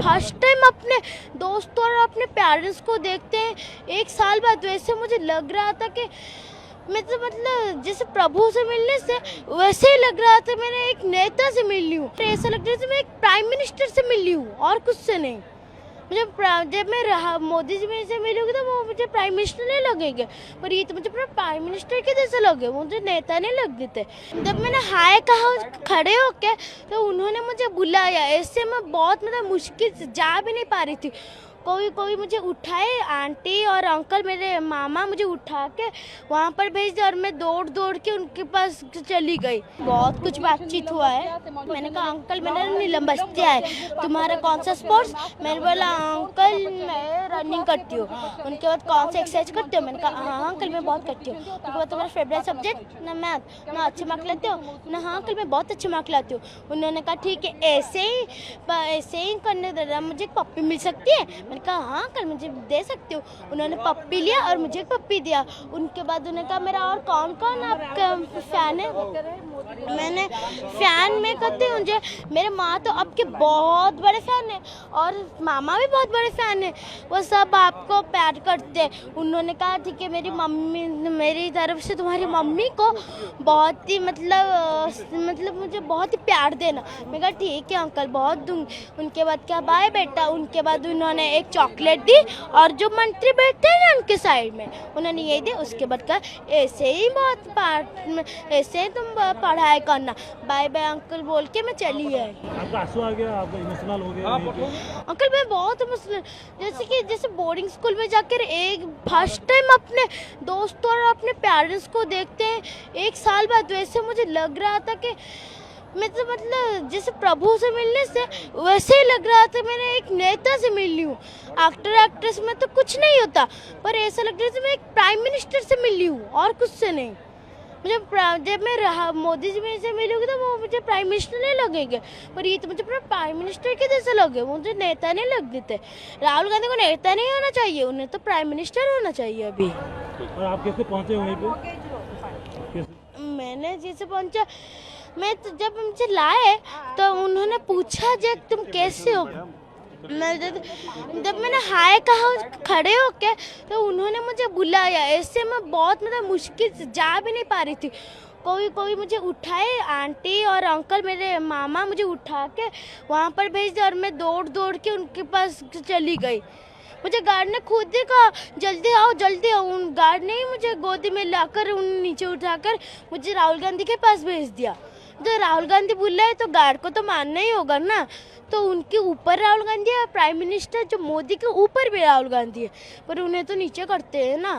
First time अपने दोस्तों और अपने पेरेंट्स को देखते हैं 1 साल बाद। वैसे मुझे लग रहा था कि मैं तो मतलब जैसे प्रभु से मिलने से वैसे ही लग रहा था मैंने एक नेता से मिल ली हूँ। ऐसा लग रहा था मैं एक प्राइम मिनिस्टर से मिल ली हूँ और कुछ से नहीं। मुझे जब मैं मोदी जी से मिलूंगी तो वो मुझे प्राइम मिनिस्टर नहीं लगेंगे, पर ये तो मुझे पूरा प्राइम मिनिस्टर के जैसे लगे, मुझे नेता नहीं लग देते। जब मैंने हाय कहा खड़े होके तो उन्होंने मुझे बुलाया। ऐसे मैं बहुत मतलब मुश्किल से जा भी नहीं पा रही थी। कोई मुझे उठाए, आंटी और अंकल मेरे मामा मुझे उठा के वहाँ पर भेज दिया और मैं दौड़ दौड़ के उनके पास चली गई। बहुत कुछ बातचीत हुआ है। मैंने कहा अंकल मेरा नीलम बस्ती है, तुम्हारा कौन सा स्पोर्ट्स? मैंने बोला अंकल मैं रनिंग करती हूँ। उनके बाद कौन सा एक्सरसाइज करती हो? मैंने कहा हाँ अंकल मैं बहुत करती हूँ। उनके बाद तुम्हारा फेवरेट सब्जेक्ट? ना मैथ। ना अच्छे मार्क लाते हो? ना हाँ अंकल मैं बहुत अच्छे मार्क लाती हूँ। उन्होंने कहा ठीक है ऐसे ही करने देना, मुझे पप्पी मिल सकती है? मैंने कहा हाँ कल मुझे दे सकते हो। उन्होंने पप्पी लिया और मुझे एक पप्पी दिया। उनके बाद उन्होंने कहा मेरा और कौन कौन आपका फैन है? मैंने फैन में कहते हैं मुझे मेरे माँ तो आपके बहुत बड़े फैन है और मामा भी बहुत बड़े फैन है, वो सब आपको प्यार करते हैं। उन्होंने कहा ठीक है मेरी तरफ से तुम्हारी मम्मी को बहुत ही मतलब मुझे बहुत ही प्यार देना। मैं कहा ठीक है अंकल बहुत दूँगी। उनके बाद क्या बाय बेटा। उनके बाद उन्होंने एक चॉकलेट दी और जो मंत्री बैठते हैं ना उनके साइड में उन्होंने ये दी। उसके बाद कहा ऐसे ही तुम पढ़ाई करना, बाय बाय अंकल बोल के मैं चली आई। आपका आंसू आ गया, आप इमोशनल हो गए? अंकल मैं बहुत इमोशनल, जैसे बोर्डिंग स्कूल में जाकर एक फर्स्ट टाइम अपने दोस्तों और अपने पेरेंट्स को देखते हैं 1 साल बाद। वैसे मुझे लग रहा था कि मैं तो मतलब जैसे प्रभु से मिलने से वैसे ही लग रहा था मैंने एक नेता से मिल ली हूँ। एक्ट्रेस में तो कुछ नहीं होता, पर ऐसा लग रहा था मैं एक प्राइम मिनिस्टर से मिल ली हूँ और कुछ से नहीं। मुझे जब मैं मोदी जी से मिलूंगी तो वो मुझे प्राइम मिनिस्टर नहीं लगेंगे, पर ये तो मुझे पूरा प्राइम मिनिस्टर के जैसे लगे, मुझे नेता नहीं लग देते। राहुल गांधी को नेता नहीं होना चाहिए, उन्हें तो प्राइम मिनिस्टर होना चाहिए अभी। और आप कैसे पहुंचे वहीं पे? मैंने जैसे पहुंचा, मैं तो जब मुझे लाए तो उन्होंने पूछा जे तुम कैसे हो? जब मैंने हाय कहा खड़े होके तो उन्होंने मुझे बुलाया। ऐसे मैं बहुत मतलब मुश्किल से जा भी नहीं पा रही थी। कोई मुझे उठाए, आंटी और अंकल मेरे मामा मुझे उठा के वहाँ पर भेज दिया और मैं दौड़ दौड़ के उनके पास चली गई। मुझे गार्ड ने खुद ही कहा जल्दी आओ जल्दी आओ। उन गार्ड ने ही मुझे गोदी में लाकर उन नीचे उठाकर मुझे राहुल गांधी के पास भेज दिया। तो राहुल गांधी बुला है तो गार्ड को तो मानना ही होगा ना, तो उनके ऊपर राहुल गांधी है, प्राइम मिनिस्टर जो मोदी के ऊपर भी राहुल गांधी है, पर उन्हें तो नीचे करते हैं ना।